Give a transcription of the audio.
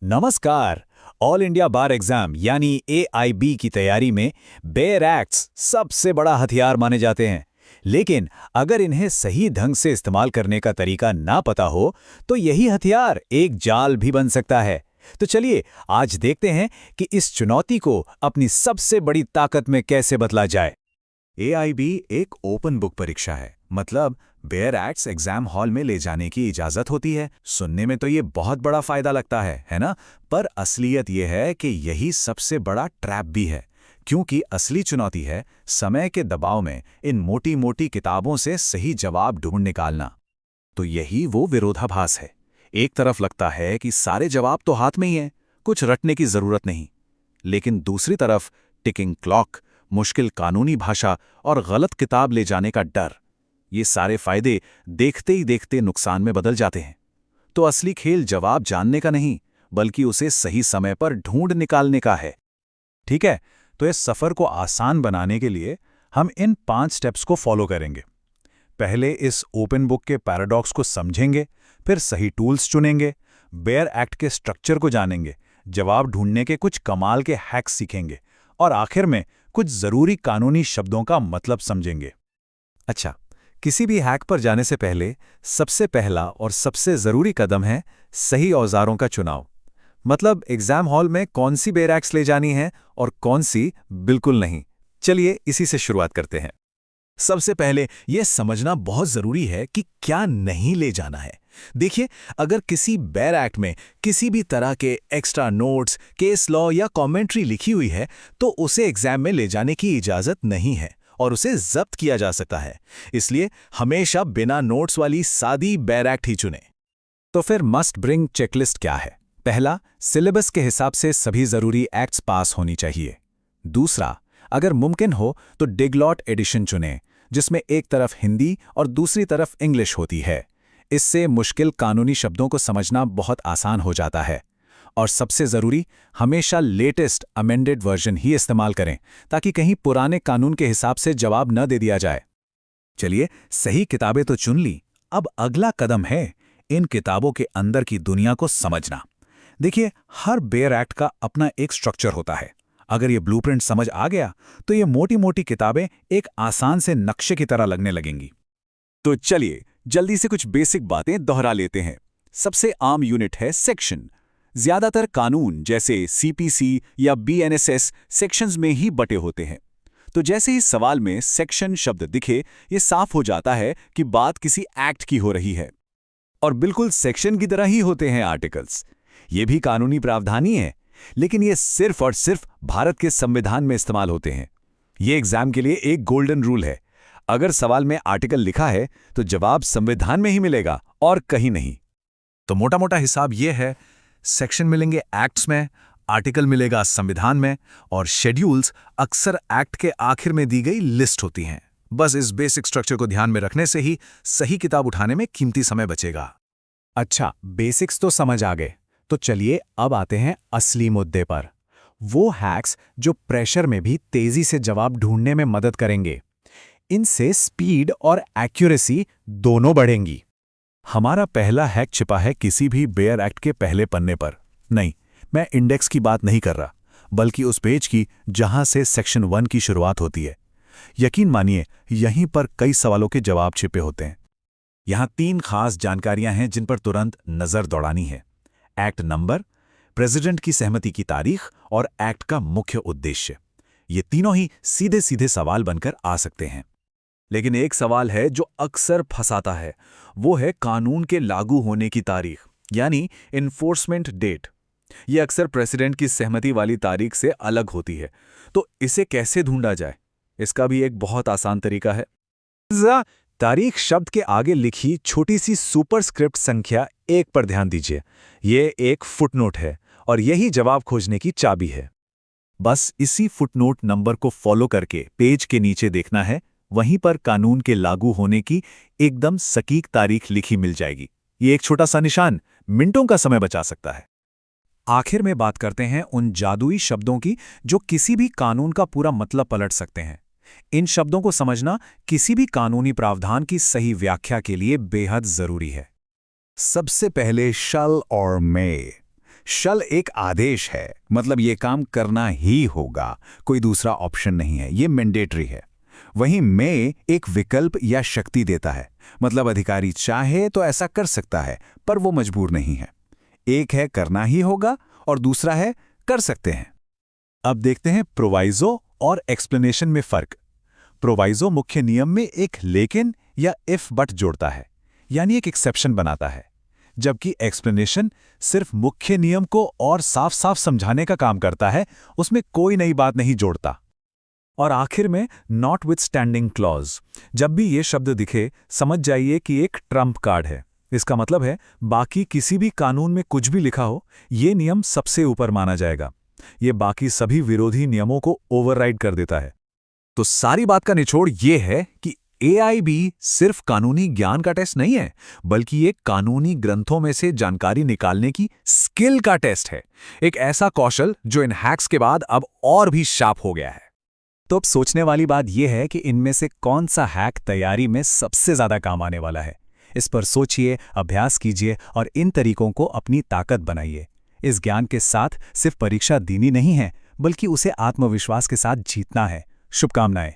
नमस्कार। All India बार exam यानी AIB की तैयारी में बेयर एक्ट्स सबसे बड़ा हथियार माने जाते हैं। लेकिन अगर इन्हें सही ढंग से इस्तेमाल करने का तरीका ना पता हो तो यही हथियार एक जाल भी बन सकता है। तो चलिए आज देखते हैं कि इस चुनौती को अपनी सबसे बड़ी ताकत में कैसे बदला जाए। AIB एक ओपन बुक परीक्षा है, मतलब बेयर एक्ट्स एग्जाम हॉल में ले जाने की इजाजत होती है। सुनने में तो ये बहुत बड़ा फायदा लगता है ना? पर असलियत ये है कि यही सबसे बड़ा ट्रैप भी है, क्योंकि असली चुनौती है समय के दबाव में इन मोटी मोटी किताबों से सही जवाब ढूंढ निकालना। तो यही वो विरोधाभास है। एक तरफ लगता है कि सारे जवाब तो हाथ में ही हैं, कुछ रटने की जरूरत नहीं, लेकिन दूसरी तरफ टिकिंग क्लॉक, मुश्किल कानूनी भाषा और गलत किताब ले जाने का डर, ये सारे फायदे देखते ही देखते नुकसान में बदल जाते हैं। तो असली खेल जवाब जानने का नहीं, बल्कि उसे सही समय पर ढूंढ निकालने का है। ठीक है, तो इस सफ़र को आसान बनाने के लिए हम इन 5 स्टेप्स को फॉलो करेंगे। पहले इस ओपन बुक के पैराडॉक्स को समझेंगे, फिर सही टूल्स चुनेंगे, बेयर एक्ट के स्ट्रक्चर को जानेंगे, जवाब ढूंढने के कुछ कमाल के हैक्स सीखेंगे और आखिर में कुछ ज़रूरी कानूनी शब्दों का मतलब समझेंगे। अच्छा, किसी भी हैक पर जाने से पहले सबसे पहला और सबसे ज़रूरी कदम है सही औजारों का चुनाव। मतलब एग्जाम हॉल में कौन सी बेयर एक्ट्स ले जानी है और कौन सी बिल्कुल नहीं। चलिए इसी से शुरुआत करते हैं। सबसे पहले यह समझना बहुत जरूरी है कि क्या नहीं ले जाना है। देखिए, अगर किसी बेयर एक्ट में किसी भी तरह के एक्स्ट्रा नोट्स, केस लॉ या कमेंट्री लिखी हुई है तो उसे एग्जाम में ले जाने की इजाजत नहीं है और उसे जब्त किया जा सकता है। इसलिए हमेशा बिना नोट्स वाली सादी बेयर एक्ट ही चुनें। तो फिर मस्ट ब्रिंग चेकलिस्ट क्या है? पहला, सिलेबस के हिसाब से सभी जरूरी एक्ट्स पास होनी चाहिए। दूसरा, अगर मुमकिन हो तो डिगलॉट एडिशन चुनें, जिसमें एक तरफ हिंदी और दूसरी तरफ इंग्लिश होती है। इससे मुश्किल कानूनी शब्दों को समझना बहुत आसान हो जाता है। और सबसे ज़रूरी, हमेशा लेटेस्ट अमेंडेड वर्जन ही इस्तेमाल करें, ताकि कहीं पुराने कानून के हिसाब से जवाब न दे दिया जाए। चलिए, सही किताबें तो चुन ली, अब अगला कदम है इन किताबों के अंदर की दुनिया को समझना। देखिए, हर बेयर एक्ट का अपना एक स्ट्रक्चर होता है। अगर ये ब्लूप्रिंट समझ आ गया तो ये मोटी मोटी किताबें एक आसान से नक्शे की तरह लगने लगेंगी। तो चलिए जल्दी से कुछ बेसिक बातें दोहरा लेते हैं। सबसे आम यूनिट है सेक्शन। ज्यादातर कानून जैसे CPC या BNSS सेक्शंस में ही बटे होते हैं। तो जैसे ही सवाल में सेक्शन शब्द दिखे, ये साफ हो जाता है कि बात किसी एक्ट की हो रही है। और बिल्कुल सेक्शन की तरह ही होते हैं आर्टिकल्स। ये भी कानूनी प्रावधान ही है, लेकिन ये सिर्फ और सिर्फ भारत के संविधान में इस्तेमाल होते हैं। ये एग्जाम के लिए एक गोल्डन रूल है। अगर सवाल में आर्टिकल लिखा है तो जवाब संविधान में ही मिलेगा और कहीं नहीं। तो मोटा मोटा हिसाब ये है, सेक्शन मिलेंगे एक्ट्स में, आर्टिकल मिलेगा संविधान में, और शेड्यूल्स अक्सर एक्ट के आखिर में दी गई लिस्ट होती हैं। बस इस बेसिक स्ट्रक्चर को ध्यान में रखने से ही सही किताब उठाने में कीमती समय बचेगा। अच्छा, बेसिक्स तो समझ आ गए, तो चलिए अब आते हैं असली मुद्दे पर। वो हैक्स जो प्रेशर में भी तेजी से जवाब ढूंढने में मदद करेंगे। इनसे स्पीड और एक्यूरेसी दोनों बढ़ेंगी। हमारा पहला हैक छिपा है किसी भी बेयर एक्ट के पहले पन्ने पर। नहीं, मैं इंडेक्स की बात नहीं कर रहा, बल्कि उस पेज की जहां से सेक्शन 1 की शुरुआत होती है। यकीन मानिए, यहीं पर कई सवालों के जवाब छिपे होते हैं। यहां 3 खास जानकारियां हैं जिन पर तुरंत नजर दौड़ानी है। एक्ट नंबर, प्रेसिडेंट की सहमति की तारीख और एक्ट का मुख्य उद्देश्य। ये तीनों ही सीधे सीधे सवाल बनकर आ सकते हैं। लेकिन एक सवाल है जो अक्सर फंसाता है, वो है कानून के लागू होने की तारीख, यानी इन्फोर्समेंट डेट। ये अक्सर प्रेसिडेंट की सहमति वाली तारीख से अलग होती है। तो इसे कैसे ढूंढा जाए? इसका भी एक बहुत आसान तरीका है। तारीख शब्द के आगे लिखी छोटी सी सुपरस्क्रिप्ट संख्या 1 पर ध्यान दीजिए। ये एक फुटनोट है और यही जवाब खोजने की चाबी है। बस इसी फुटनोट नंबर को फॉलो करके पेज के नीचे देखना है, वहीं पर कानून के लागू होने की एकदम सटीक तारीख लिखी मिल जाएगी। ये एक छोटा सा निशान मिनटों का समय बचा सकता है। आखिर में बात करते हैं उन जादुई शब्दों की जो किसी भी कानून का पूरा मतलब पलट सकते हैं। इन शब्दों को समझना किसी भी कानूनी प्रावधान की सही व्याख्या के लिए बेहद जरूरी है। सबसे पहले शल और मे। शल एक आदेश है, मतलब ये काम करना ही होगा, कोई दूसरा ऑप्शन नहीं है, ये मैंडेटरी है। वहीं मे एक विकल्प या शक्ति देता है, मतलब अधिकारी चाहे तो ऐसा कर सकता है, पर वो मजबूर नहीं है। एक है करना ही होगा और दूसरा है कर सकते हैं। अब देखते हैं प्रोवाइजो और एक्सप्लेनेशन में फर्क। प्रोवाइजो मुख्य नियम में एक लेकिन या इफ बट जोड़ता है, यानी एक एक्सेप्शन बनाता है, जबकि एक्सप्लेनेशन सिर्फ मुख्य नियम को और साफ साफ समझाने का काम करता है, उसमें कोई नई बात नहीं जोड़ता। और आखिर में नॉटविथस्टैंडिंग क्लॉज। जब भी ये शब्द दिखे समझ जाइए कि एक ट्रम्प कार्ड है। इसका मतलब है बाकी किसी भी कानून में कुछ भी लिखा हो, ये नियम सबसे ऊपर माना जाएगा। ये बाकी सभी विरोधी नियमों को ओवरराइड कर देता है। तो सारी बात का निचोड़ ये है कि एआईबी सिर्फ कानूनी ज्ञान का टेस्ट नहीं है, बल्कि ये कानूनी ग्रंथों में से जानकारी निकालने की स्किल का टेस्ट है। एक ऐसा कौशल जो इन हैक्स के बाद अब और भी शार्प हो गया है। तो अब सोचने वाली बात यह है कि इनमें से कौन सा हैक तैयारी में सबसे ज्यादा काम आने वाला है। इस पर सोचिए, अभ्यास कीजिए और इन तरीकों को अपनी ताकत बनाइए। इस ज्ञान के साथ सिर्फ परीक्षा देनी नहीं है, बल्कि उसे आत्मविश्वास के साथ जीतना है। शुभकामनाएं।